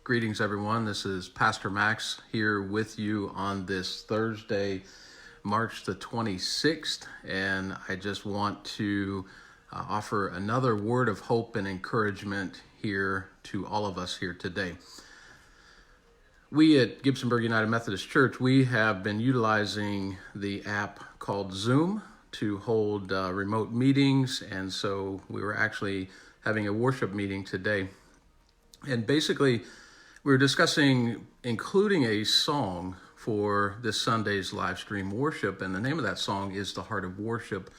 Greetings, everyone. This is Pastor Max here with you on this Thursday, March the 26th, and I just want to offer another word of hope and encouragement here to all of us here today. We at Gibsonburg United Methodist Church, we have been utilizing the app called Zoom to hold remote meetings, and so we were actually having a worship meeting today. And basically, we were discussing including a song for this Sunday's live stream worship, and the name of that song is The Heart of Worship,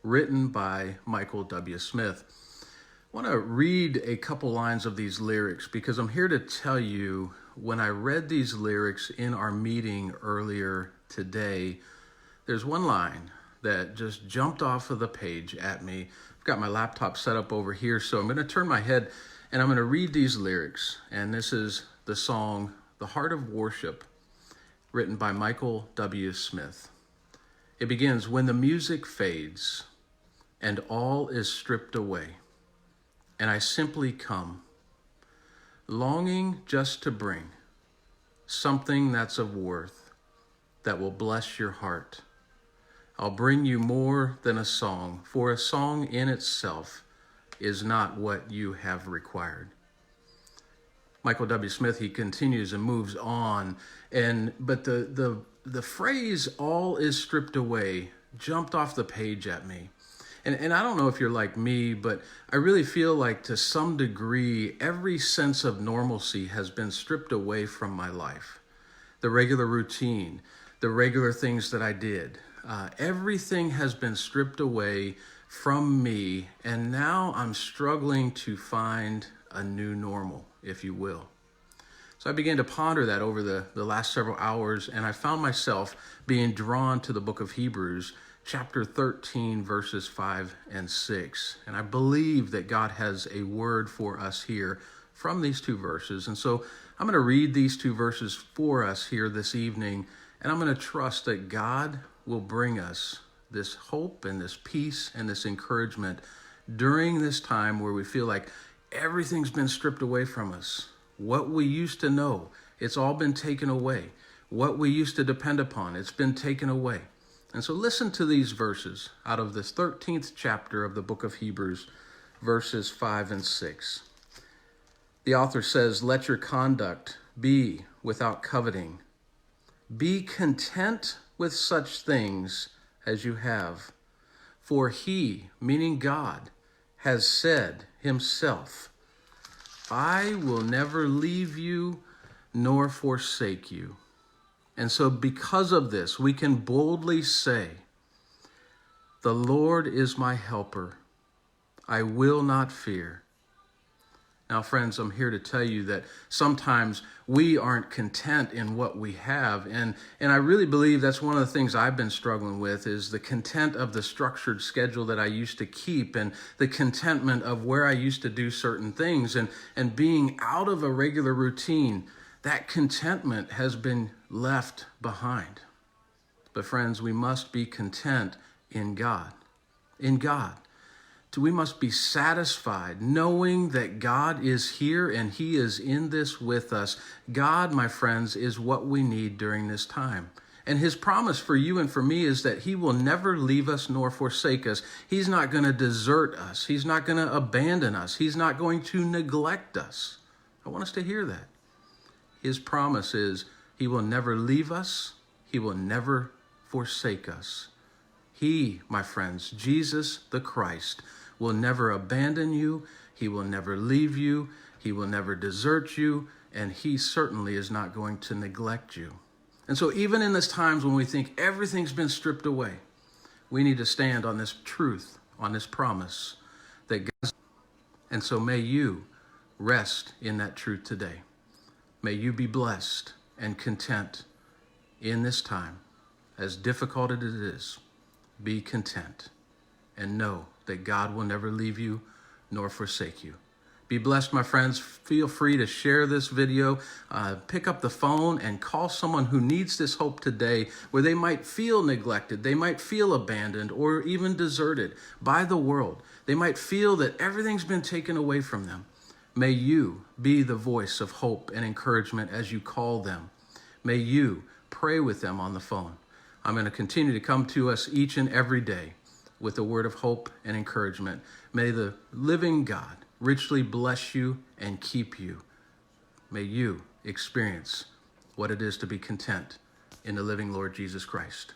written by Michael W. Smith. I want to read a couple lines of these lyrics because I'm here to tell you, when I read these lyrics in our meeting earlier today, there's one line that just jumped off of the page at me. I've got my laptop set up over here, so I'm going to turn my head and I'm going to read these lyrics. And this is the song, The Heart of Worship, written by Michael W. Smith. It begins, when the music fades and all is stripped away, and I simply come, longing just to bring something that's of worth that will bless your heart. I'll bring you more than a song, for a song in itself is not what you have required. Michael W. Smith, he continues and moves on, but the phrase "all is stripped away" jumped off the page at me. And I don't know if you're like me, but I really feel like to some degree, every sense of normalcy has been stripped away from my life. The regular routine, the regular things that I did, everything has been stripped away from me, and now I'm struggling to find a new normal, if you will. So I began to ponder that over the last several hours, and I found myself being drawn to the book of Hebrews, chapter 13, verses 5 and 6. And I believe that God has a word for us here from these two verses. And so I'm going to read these two verses for us here this evening, and I'm going to trust that God will bring us this hope and this peace and this encouragement during this time where we feel like everything's been stripped away from us. What we used to know, it's all been taken away. What we used to depend upon, it's been taken away. And so listen to these verses out of this 13th chapter of the book of Hebrews, verses 5 and 6. The author says, "Let your conduct be without coveting. Be content with such things as you have. For he," meaning God, "has said himself, I will never leave you nor forsake you." And so because of this, we can boldly say, "The Lord is my helper. I will not fear." Now, friends, I'm here to tell you that sometimes we aren't content in what we have. And I really believe that's one of the things I've been struggling with, is the content of the structured schedule that I used to keep, and the contentment of where I used to do certain things, and being out of a regular routine. That contentment has been left behind. But friends, we must be content in God. In God. We must be satisfied knowing that God is here and he is in this with us. God, my friends, is what we need during this time. And his promise for you and for me is that he will never leave us nor forsake us. He's not going to desert us. He's not going to abandon us. He's not going to neglect us. I want us to hear that. His promise is he will never leave us. He will never forsake us. He, my friends, Jesus the Christ, will never abandon you. He will never leave you. He will never desert you. And he certainly is not going to neglect you. And so even in these times when we think everything's been stripped away, we need to stand on this truth, on this promise that God. And so may you rest in that truth today. May you be blessed and content in this time. As difficult as it is, be content and know that God will never leave you nor forsake you. Be blessed, my friends. Feel free to share this video. Pick up the phone and call someone who needs this hope today, where they might feel neglected, they might feel abandoned, or even deserted by the world. They might feel that everything's been taken away from them. May you be the voice of hope and encouragement as you call them. May you pray with them on the phone. I'm going to continue to come to us each and every day with a word of hope and encouragement. May the living God richly bless you and keep you. May you experience what it is to be content in the living Lord Jesus Christ.